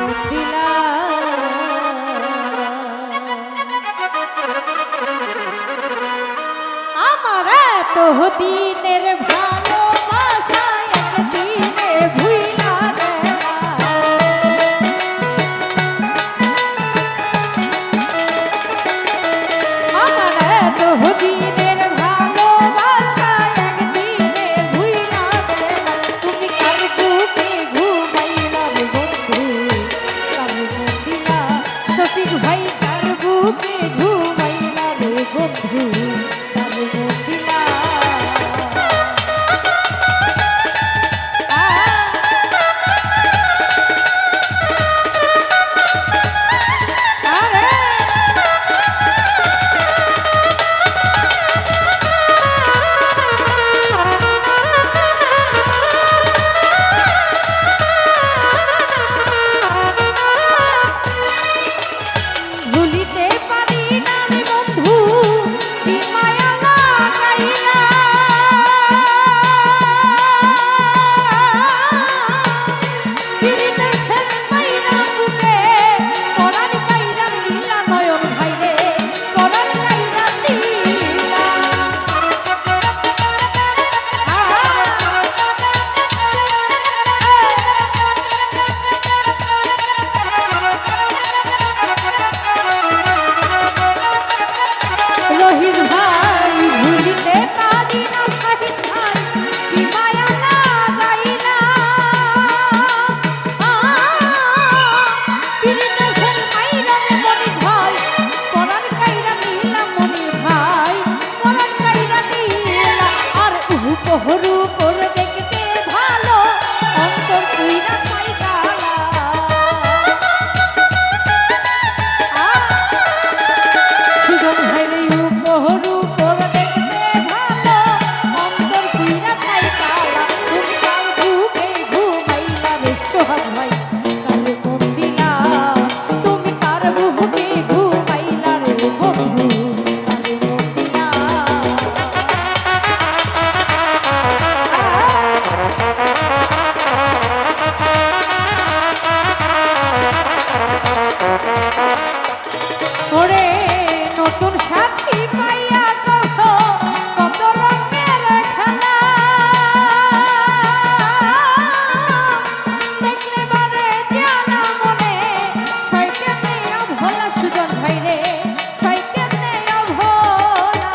মথিলা আমার এত দিনের ভালোবাসা একদিনে ভুইলা গেলা আমার এত দিনের ভালোবাসা একদিনে ভুইলা গেলা তুমি কার বুকে ঘুমাইলা বন্ধু কার মন্দিলা শফিক ভাই কার বুকে ঘুমাইলা রে বন্ধু কার মন্দিলা ভুলিতে পারি না রে বন্ধু কি মায়া লাগাইলা পিরিতের ছেলে মাইরা বুকে পরাণ কাইরা নীলা নয়ন ভাইরে পরাণ কাইরা নীলা রহিত ভাই ভুলিতে পারি না শাহিদ ভাই কি মায়া লাগাইলা পিরিতের ছেলে মাইরা রে মনির ভাই পরাণ কাইরা নীলা মনির ভাই পরাণ কাইরা নীলা আর উপহরু করে দেখতে ভালো অন্তর কইরা চাই গালা সুজন ভাইরে উপহরু করে দেখতে ভালো অন্তর কইরা চাই গালা তুমি কার বুকে ঘুমাইলা রে সোহাগ ভাই কার মন্দিলা তুমি কার বুকে ঘুমাইলা রে বন্ধু কার মন্দিলা ওরে নতুন সাথী পাইয়া করছো কত রঙের খেলা দেখলে বারে জানা মনে সইকে নেয়া ভোলা সুজন ভাই রে সইকে নেয়া ভোলা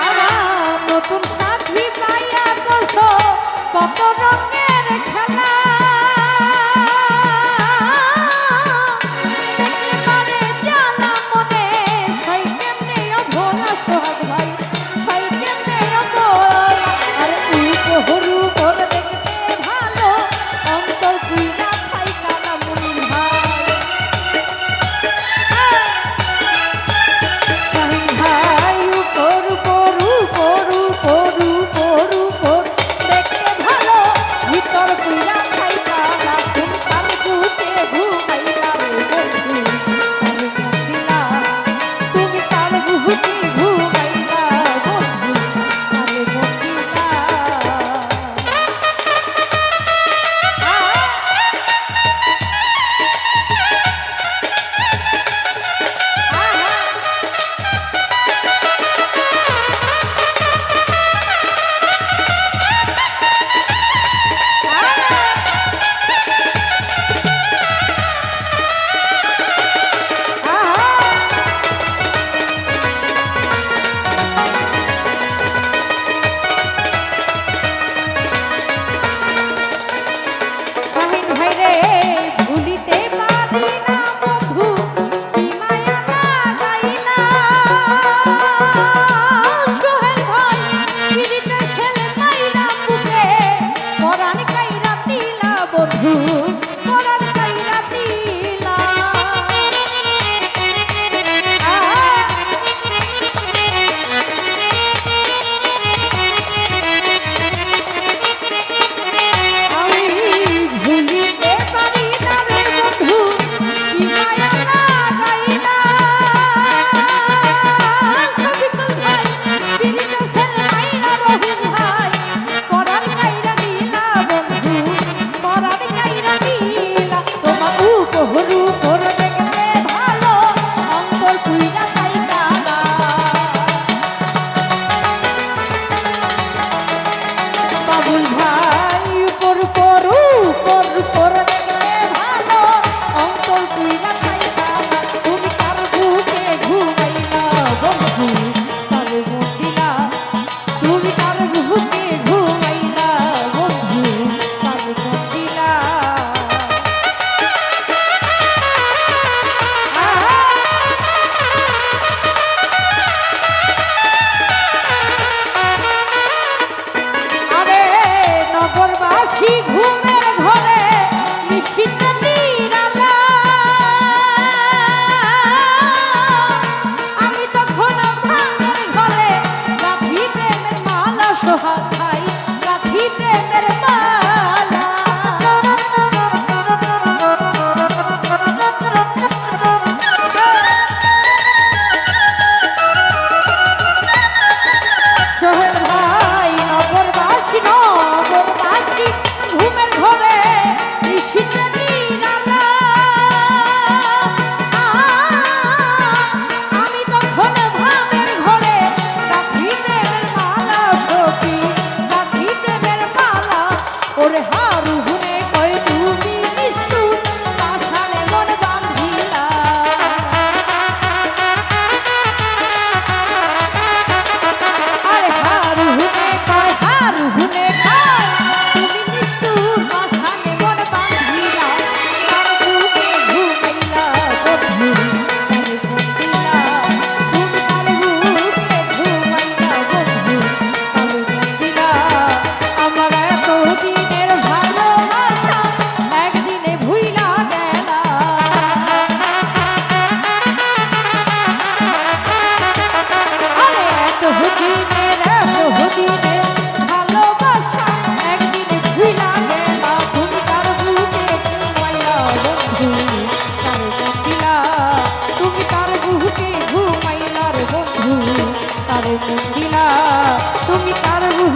আমার নতুন সাথী পাইয়া করছো কত রঙের খেলা দেখলে পারে জানা মনে সই কেমনে ভোলা সোহাগ ভাই সই কেমনে ভোলা আরে উপহরু করে দেখতে ভালো অন্তর কুইরা ছাই কালা মনির ভাই শাহিন ভাই উপর দেখতে ভালো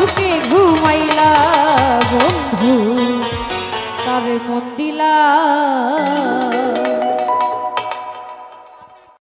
সুখে ঘুমাইলা বন্ধু তারে মন দিলা